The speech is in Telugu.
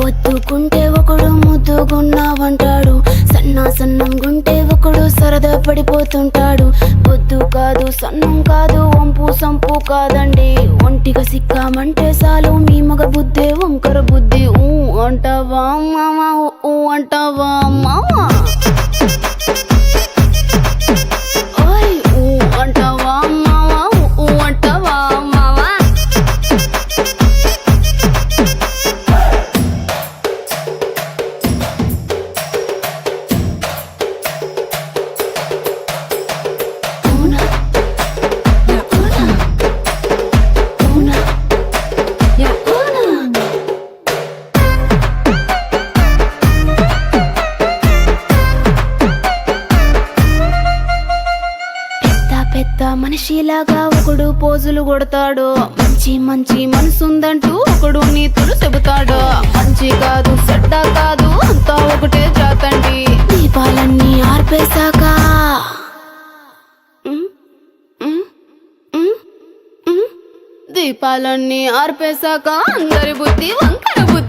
ఒత్తుకుంటే ఒకడు ముద్దుగున్నావంటాడు, సన్నం గుంటే ఒకడు సరదా పడిపోతుంటాడు. పొద్దు కాదు సన్నం కాదు వంపు సంపు కాదండి, ఒంటిగా సిక్కామంటే చాలు మీ మగ బుద్ధే వంకర బుద్ధి. ఊ అంటావా మామా, ఊ అంటావా మామా, ఓయ్ ఊ అంటావా మామా, ఊ అంటావా మామా. పెద్ద మనిషిలాగా ఒకడు పోజులు కొడతాడు, మంచి మంచి మనసుందంటూ ఒకడు నీతులు చెబుతాడు. మంచి కాదు చెడ్డ కాదు అంతా ఒకటే జాతండి, దీపాలన్నీ ఆర్పేశాక దీపాలన్నీ ఆర్పేశాక అందరి బుద్ధి వంకర బుద్ధి.